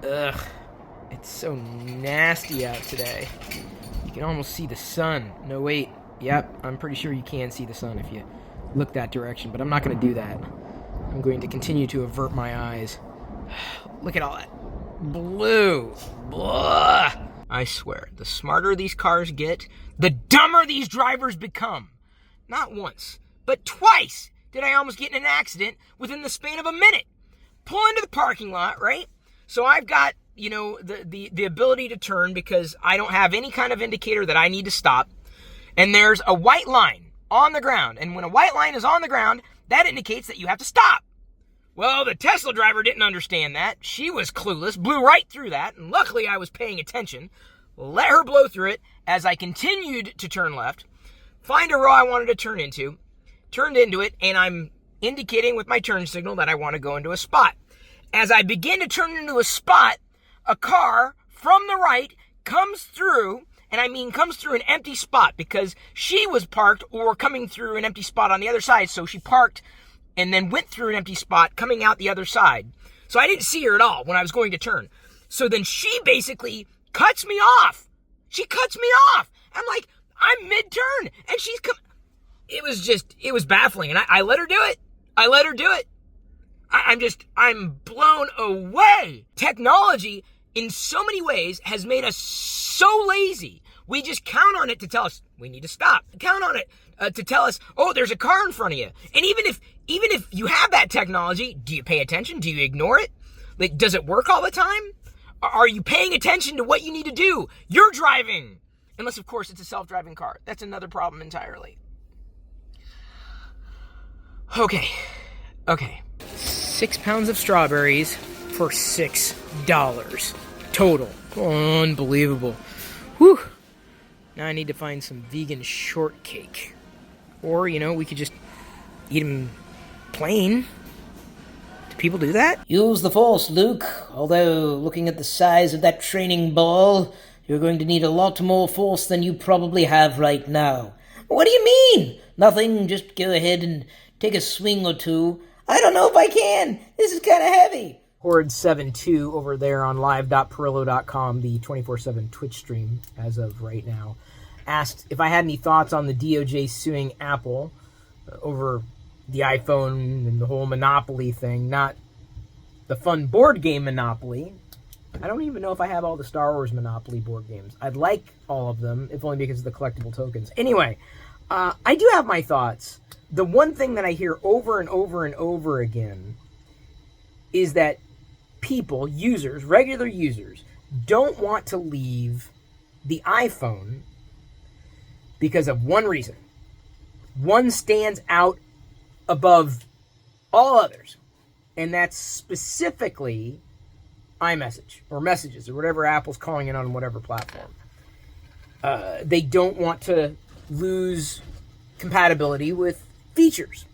Ugh, it's so nasty out today. You can almost see the sun. No, wait. Yep, I'm pretty sure you can see the sun if you look that direction, but I'm not going to do that. I'm going to continue to avert my eyes. Look at all that blue. Blah. I swear, the smarter these cars get, the dumber these drivers become. Not once, but twice did I almost get in an accident within the span of a minute. Pull into the parking lot, right? So I've got, the ability to turn because I don't have any kind of indicator that I need to stop. And there's a white line on the ground. And when a white line is on the ground, that indicates that you have to stop. Well, the Tesla driver didn't understand that. She was clueless, blew right through that. And luckily I was paying attention. Let her blow through it as I continued to turn left. Find a row I wanted to turn into. Turned into it, and I'm indicating with my turn signal that I want to go into a spot. As I begin to turn into a spot, a car from the right comes through, and I mean comes through an empty spot because she was parked or coming through an empty spot on the other side. So she parked and then went through an empty spot coming out the other side. So I didn't see her at all when I was going to turn. So then she basically cuts me off. She cuts me off. I'm like, I'm mid-turn, and she's it was baffling, and I let her do it. I'm blown away. Technology, in so many ways, has made us so lazy. We just count on it to tell us we need to stop. Count on it to tell us, oh, there's a car in front of you. And even if you have that technology, do you pay attention? Do you ignore it? Like, does it work all the time? Are you paying attention to what you need to do? You're driving. Unless, of course, it's a self-driving car. That's another problem entirely. Okay. 6 pounds of strawberries for $6 total. Unbelievable. Whew. Now I need to find some vegan shortcake. Or, we could just eat them plain. Do people do that? Use the Force, Luke. Although, looking at the size of that training ball, you're going to need a lot more Force than you probably have right now. What do you mean? Nothing, just go ahead and take a swing or two. I don't know if I can. This is kind of heavy. Horde72 over there on live.pirillo.com, the 24/7 Twitch stream as of right now, asked if I had any thoughts on the DOJ suing Apple over the iPhone and the whole monopoly thing, not the fun board game Monopoly. I don't even know if I have all the Star Wars Monopoly board games. I'd like all of them, if only because of the collectible tokens. Anyway, I do have my thoughts. The one thing that I hear over and over and over again is that people, users, regular users, don't want to leave the iPhone because of one reason. One stands out above all others, and that's specifically iMessage or Messages or whatever Apple's calling it on whatever platform. They don't want to lose compatibility with features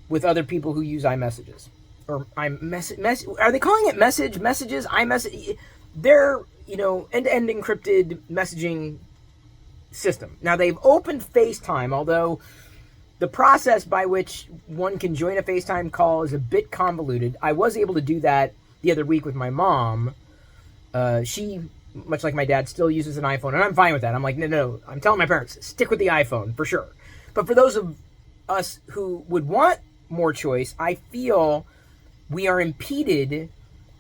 with other people who use iMessages or iMessage. Are they calling it messages, iMessage? They're, end-to-end encrypted messaging system. Now they've opened FaceTime, although the process by which one can join a FaceTime call is a bit convoluted. I was able to do that the other week with my mom. She, much like my dad, still uses an iPhone, and I'm fine with that. I'm like, no. I'm telling my parents, stick with the iPhone for sure. But for those of us who would want more choice, I feel we are impeded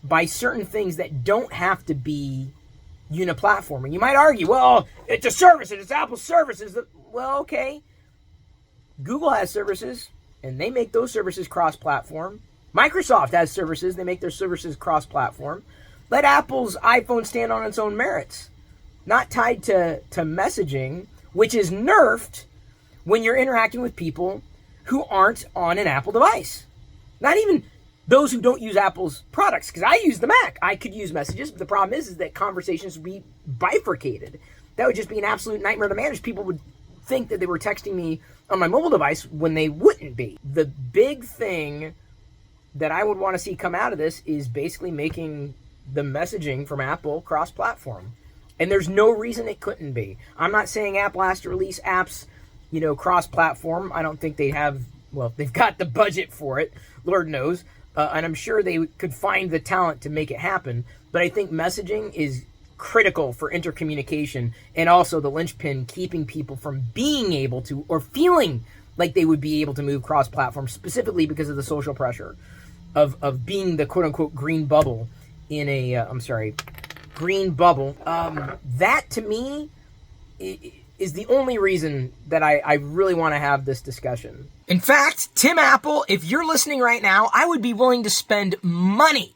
by certain things that don't have to be uniplatform. And you might argue, well, it's a service, it's Apple's services. Well, okay. Google has services, and they make those services cross-platform. Microsoft has services, they make their services cross-platform. Let Apple's iPhone stand on its own merits, not tied to messaging, which is nerfed when you're interacting with people who aren't on an Apple device. Not even those who don't use Apple's products, because I use the Mac. I could use Messages, but the problem is that conversations would be bifurcated. That would just be an absolute nightmare to manage. People would think that they were texting me on my mobile device when they wouldn't be. The big thing that I would want to see come out of this is basically making the messaging from Apple cross-platform. And there's no reason it couldn't be. I'm not saying Apple has to release apps, cross-platform. I don't think they have, well, they've got the budget for it, Lord knows. and I'm sure they could find the talent to make it happen. But I think messaging is critical for intercommunication, and also the linchpin keeping people from being able to, or feeling like they would be able to move cross-platform, specifically because of the social pressure of being the quote-unquote green bubble in a, green bubble. That, to me, is the only reason that I really want to have this discussion. In fact, Tim Apple, if you're listening right now, I would be willing to spend money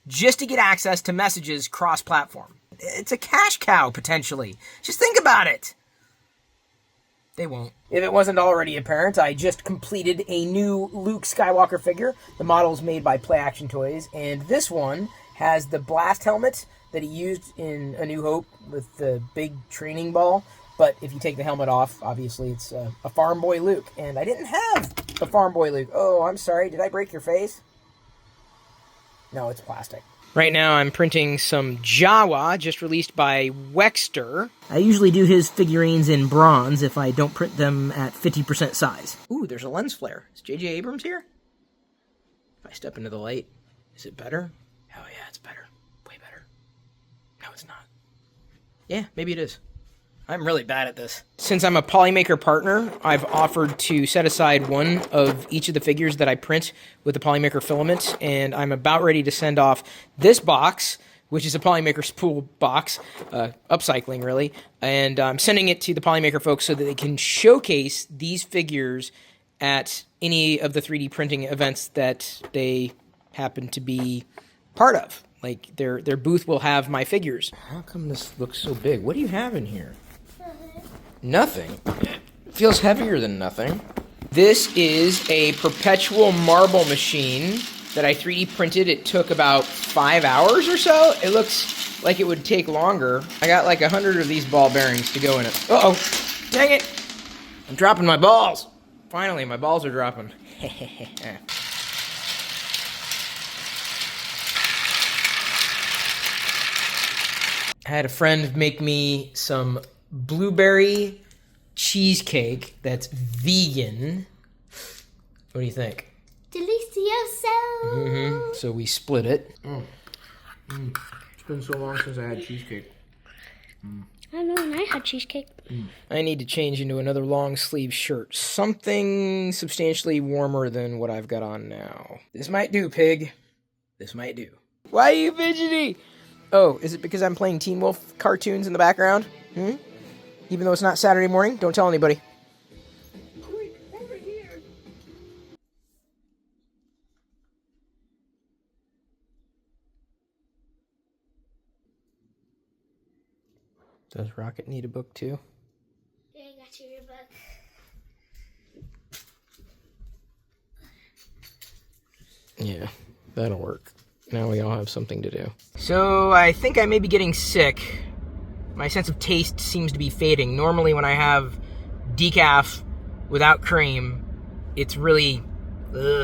just to get access to messages cross-platform. It's a cash cow, potentially. Just think about it. They won't. If it wasn't already apparent, I just completed a new Luke Skywalker figure. The model is made by Play Action Toys, and this one has the blast helmet that he used in A New Hope with the big training ball. But if you take the helmet off, obviously it's a farm boy Luke. And I didn't have the farm boy Luke. Oh, I'm sorry. Did I break your face? No, it's plastic. Right now I'm printing some Jawa, just released by Wexter. I usually do his figurines in bronze if I don't print them at 50% size. Ooh, there's a lens flare. Is J.J. Abrams here? If I step into the light, is it better? Oh yeah, it's better. Way better. No, it's not. Yeah, maybe it is. I'm really bad at this. Since I'm a Polymaker partner, I've offered to set aside one of each of the figures that I print with the Polymaker filament, and I'm about ready to send off this box, which is a Polymaker spool box, upcycling really, and I'm sending it to the Polymaker folks so that they can showcase these figures at any of the 3D printing events that they happen to be part of. Like, their booth will have my figures. How come this looks so big? What do you have in here? Nothing. It feels heavier than nothing. This is a perpetual marble machine that I 3D printed. It took about 5 hours or so. It looks like it would take longer. I got like 100 of these ball bearings to go in it. Uh-oh. Dang it. I'm dropping my balls. Finally, my balls are dropping. I had a friend make me some blueberry cheesecake that's vegan. What do you think? Delicioso. So we split it. It's been so long since I had cheesecake. I know when I had cheesecake. I need to change into another long sleeve shirt. Something substantially warmer than what I've got on now. This might do, pig. This might do. Why are you fidgety? Oh, is it because I'm playing Teen Wolf cartoons in the background? Even though it's not Saturday morning? Don't tell anybody. Quick, over here. Does Rocket need a book too? Yeah, I got you your book. Yeah, that'll work. Now we all have something to do. So I think I may be getting sick. My sense of taste seems to be fading. Normally when I have decaf without cream, it's really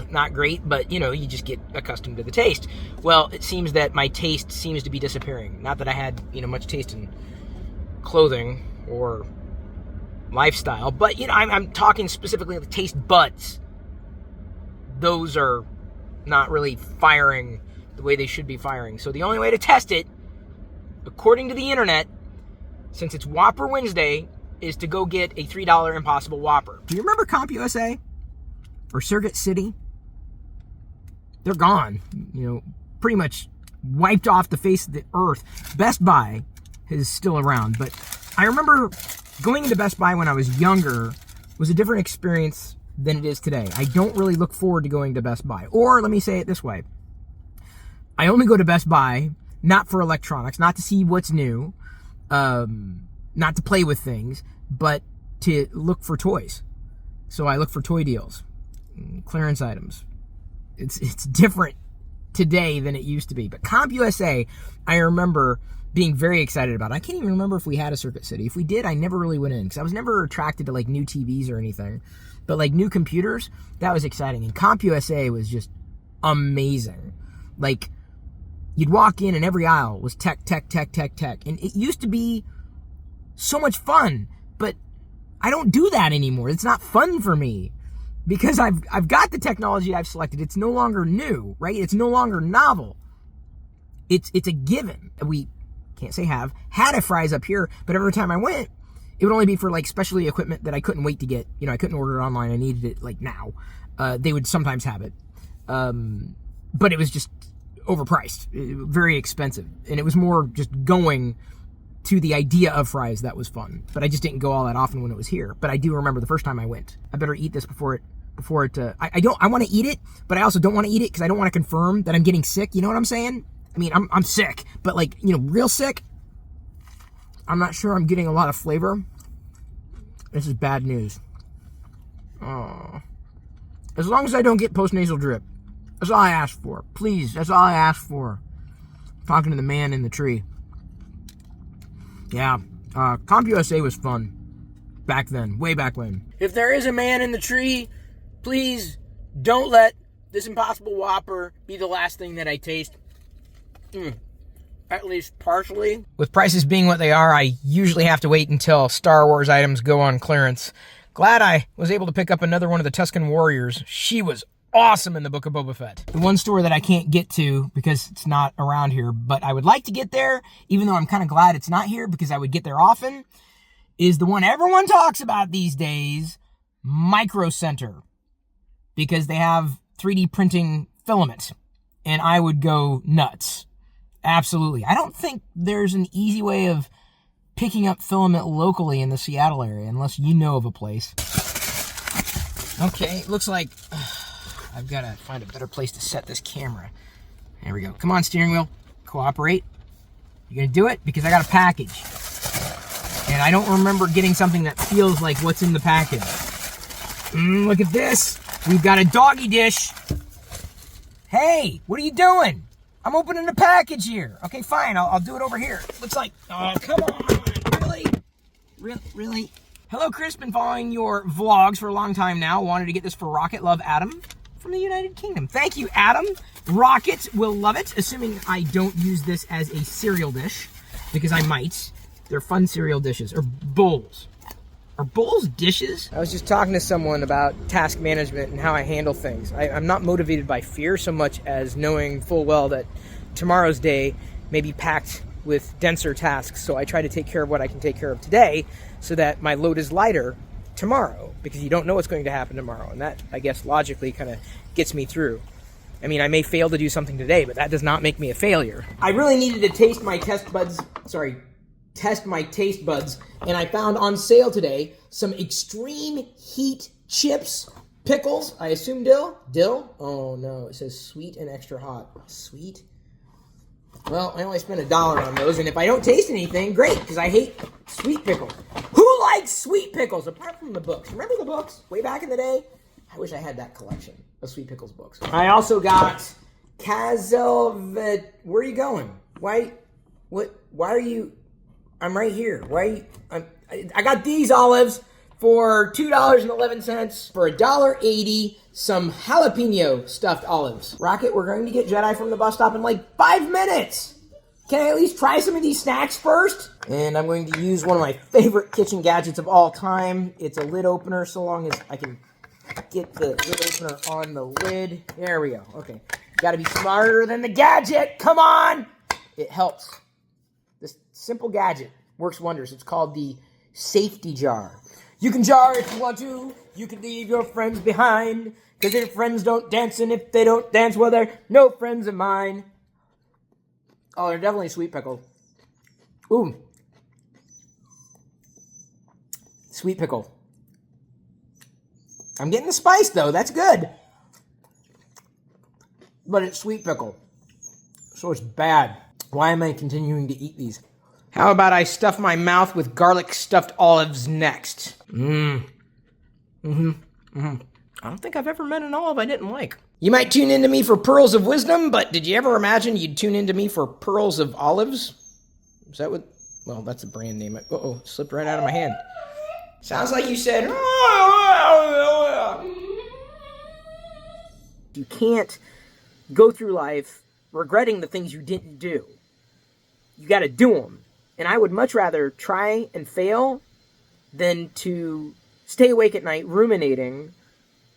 not great, but you know, you just get accustomed to the taste. Well, it seems that my taste seems to be disappearing. Not that I had, much taste in clothing or lifestyle, but I'm talking specifically of the taste buds. Those are not really firing the way they should be firing. So the only way to test it, according to the internet, since it's Whopper Wednesday, is to go get a $3 Impossible Whopper. Do you remember CompUSA? Or Circuit City? They're gone. Pretty much wiped off the face of the earth. Best Buy is still around, but I remember going into Best Buy when I was younger was a different experience than it is today. I don't really look forward to going to Best Buy. Or let me say it this way. I only go to Best Buy not for electronics, not to see what's new, not to play with things, but to look for toys. So I look for toy deals, clearance items. It's different today than it used to be. But CompUSA, I remember being very excited about. I can't even remember if we had a Circuit City. If we did, I never really went in because I was never attracted to like new TVs or anything. But like new computers, that was exciting. And CompUSA was just amazing. Like, you'd walk in and every aisle was tech. And it used to be so much fun, but I don't do that anymore. It's not fun for me. because I've got the technology I've selected. It's no longer new, right? It's no longer novel. It's a given. We can't say had a fries up here, but every time I went, it would only be for like specialty equipment that I couldn't wait to get. You know, I couldn't order it online. I needed it like now. They would sometimes have it. But it was just overpriced, very expensive. And it was more just going to the idea of fries that was fun. But I just didn't go all that often when it was here. But I do remember the first time I went. I better eat this before it, I want to eat it, but I also don't want to eat it because I don't want to confirm that I'm getting sick. You know what I'm saying? I mean, I'm sick, but like, you know, real sick. I'm not sure I'm getting a lot of flavor. This is bad news. Oh. As long as I don't get post-nasal drip. That's all I ask for. Please, that's all I ask for. I'm talking to the man in the tree. Yeah, CompUSA was fun. Back then, way back when. If there is a man in the tree, please don't let this Impossible Whopper be the last thing that I taste. At least partially. With prices being what they are, I usually have to wait until Star Wars items go on clearance. Glad I was able to pick up another one of the Tusken Warriors. She was awesome in the Book of Boba Fett. The one store that I can't get to because it's not around here, but I would like to get there, even though I'm kind of glad it's not here because I would get there often, is the one everyone talks about these days, Micro Center, because they have 3D printing filament, and I would go nuts. Absolutely. I don't think there's an easy way of picking up filament locally in the Seattle area, unless you know of a place. Okay, looks like I've got to find a better place to set this camera. There we go. Come on, steering wheel. Cooperate. You gonna do it? Because I got a package. And I don't remember getting something that feels like what's in the package. Look at this. We've got a doggy dish. Hey, what are you doing? I'm opening the package here. Okay, fine. I'll do it over here. Looks like, oh, come on. Really? Really? Hello, Chris. Been following your vlogs for a long time now. Wanted to get this for Rocket. Love, Adam from the United Kingdom. Thank you, Adam. Rocket will love it, assuming I don't use this as a cereal dish, because I might. They're fun cereal dishes. Or bowls. Are bowls dishes? I was just talking to someone about task management and how I handle things. I'm not motivated by fear so much as knowing full well that tomorrow's day may be packed with denser tasks, so I try to take care of what I can take care of today so that my load is lighter tomorrow, because you don't know what's going to happen tomorrow, and that, I guess, logically kind of gets me through. I mean, I may fail to do something today, but that does not make me a failure. I really needed to test my taste buds, and I found on sale today some extreme heat chips, pickles, I assume dill? Oh no, it says sweet and extra hot. Sweet? Well, I only spent $1 on those, and if I don't taste anything, great, because I hate sweet pickles. Who likes sweet pickles, apart from the books? Remember the books, way back in the day? I wish I had that collection of Sweet Pickles books. I also got where are you going? Why are you, I'm right here. I got these olives for $2.11 for $1.80, some jalapeno stuffed olives. Rocket, we're going to get Jedi from the bus stop in like 5 minutes. Can I at least try some of these snacks first? And I'm going to use one of my favorite kitchen gadgets of all time. It's a lid opener, so long as I can get the lid opener on the lid. There we go. Okay. Got to be smarter than the gadget. Come on. It helps. This simple gadget works wonders. It's called the safety jar. You can jar if you want to. You can leave your friends behind. Because your friends don't dance, and if they don't dance, well, they're no friends of mine. Oh, they're definitely sweet pickle. Ooh. Sweet pickle. I'm getting the spice, though. That's good. But it's sweet pickle. So it's bad. Why am I continuing to eat these? How about I stuff my mouth with garlic stuffed olives next? I don't think I've ever met an olive I didn't like. You might tune into me for pearls of wisdom, but did you ever imagine you'd tune into me for pearls of olives? Is that what? Well, that's a brand name. Uh-oh, slipped right out of my hand. Sounds like you said... You can't go through life regretting the things you didn't do. You got to do them. And I would much rather try and fail than to stay awake at night ruminating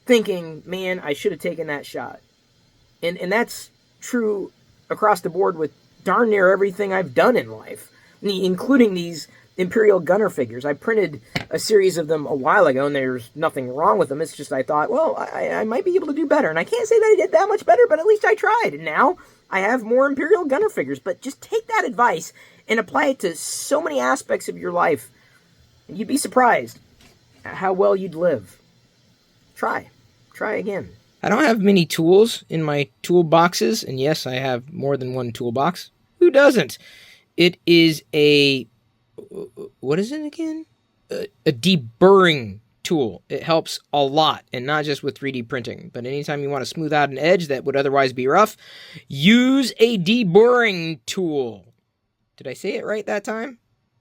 thinking, man, I should have taken that shot. And that's true across the board with darn near everything I've done in life, including these Imperial gunner figures. I printed a series of them a while ago, and there's nothing wrong with them. It's just I thought, well, I might be able to do better. And I can't say that I did that much better, but at least I tried. And now I have more Imperial gunner figures. But just take that advice and apply it to so many aspects of your life, and you'd be surprised at how well you'd live. Try again. I don't have many tools in my toolboxes, and yes, I have more than one toolbox. Who doesn't? It is what is it again? A deburring tool. It helps a lot, and not just with 3D printing, but anytime you want to smooth out an edge that would otherwise be rough, use a deburring tool. Did I say it right that time?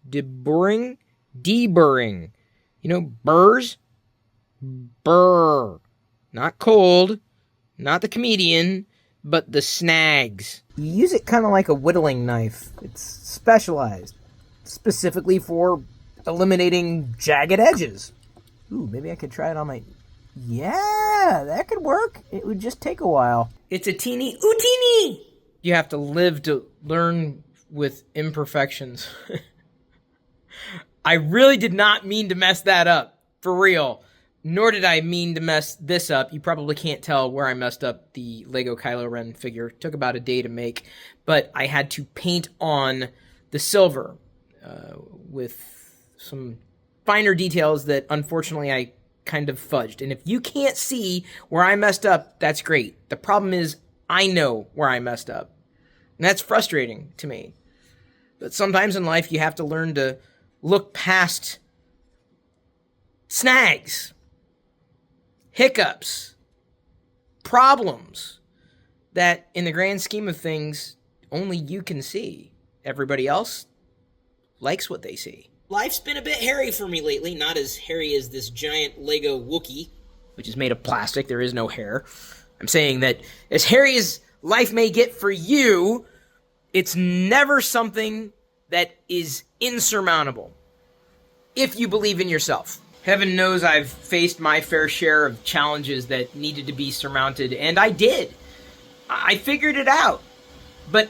Deburring? Deburring. You know, Burs? Burr. Not cold, not the comedian, but the snags. You use it kind of like a whittling knife. It's specialized, specifically for eliminating jagged edges. Ooh, maybe I could try it on my... Yeah, that could work. It would just take a while. It's a teeny... Ooh, teeny! You have to live to learn with imperfections. I really did not mean to mess that up. For real. Nor did I mean to mess this up. You probably can't tell where I messed up the Lego Kylo Ren figure. It took about a day to make, but I had to paint on the silver with some finer details that unfortunately I kind of fudged. And if you can't see where I messed up, that's great. The problem is I know where I messed up. And that's frustrating to me. But sometimes in life you have to learn to look past snags, hiccups, problems that in the grand scheme of things only you can see. Everybody else likes what they see. Life's been a bit hairy for me lately, not as hairy as this giant Lego Wookiee, which is made of plastic. There is no hair. I'm saying that as hairy as life may get for you, it's never something that is insurmountable if you believe in yourself. Heaven knows I've faced my fair share of challenges that needed to be surmounted, and I did. I figured it out. But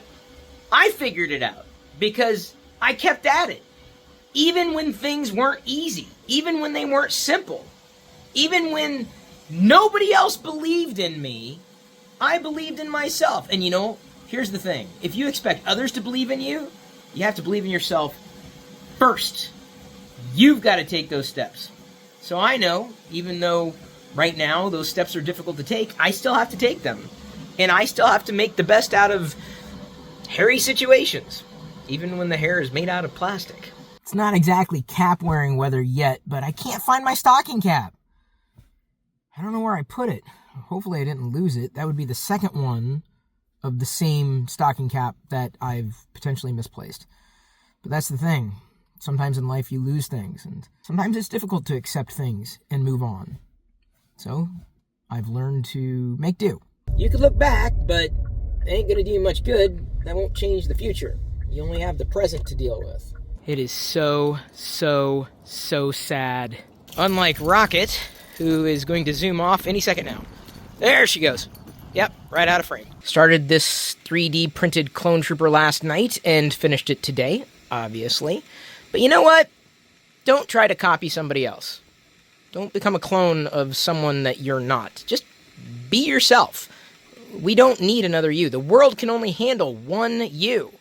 I figured it out because I kept at it. Even when things weren't easy, even when they weren't simple, even when nobody else believed in me, I believed in myself. And you know, here's the thing. If you expect others to believe in you, you have to believe in yourself first. You've got to take those steps. So I know, even though right now those steps are difficult to take, I still have to take them. And I still have to make the best out of hairy situations, even when the hair is made out of plastic. It's not exactly cap-wearing weather yet, but I can't find my stocking cap. I don't know where I put it. Hopefully I didn't lose it. That would be the second one of the same stocking cap that I've potentially misplaced. But that's the thing. Sometimes in life you lose things, and sometimes it's difficult to accept things and move on. So, I've learned to make do. You could look back, but it ain't gonna do you much good. That won't change the future. You only have the present to deal with. It is so sad. Unlike Rocket, who is going to zoom off any second now. There she goes. Yep, right out of frame. Started this 3D printed clone trooper last night and finished it today, obviously. But you know what? Don't try to copy somebody else. Don't become a clone of someone that you're not. Just be yourself. We don't need another you. The world can only handle one you.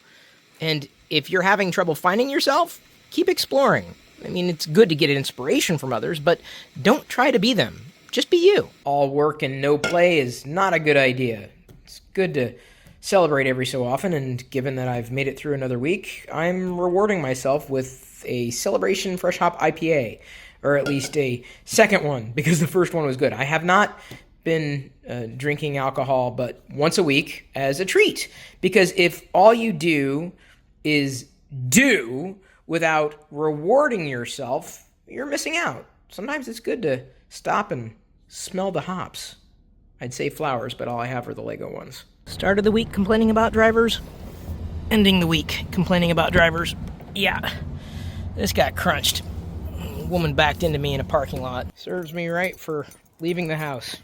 And if you're having trouble finding yourself, keep exploring. I mean, it's good to get inspiration from others, but don't try to be them. Just be you. All work and no play is not a good idea. It's good to celebrate every so often, and given that I've made it through another week, I'm rewarding myself with a Celebration Fresh Hop IPA, or at least a second one, because the first one was good. I have not been drinking alcohol but once a week as a treat, because if all you do is do without rewarding yourself, you're missing out. Sometimes it's good to stop and smell the hops. I'd say flowers, but all I have are the Lego ones. Started the week complaining about drivers. Ending the week complaining about drivers. Yeah, this got crunched. A woman backed into me in a parking lot. Serves me right for leaving the house.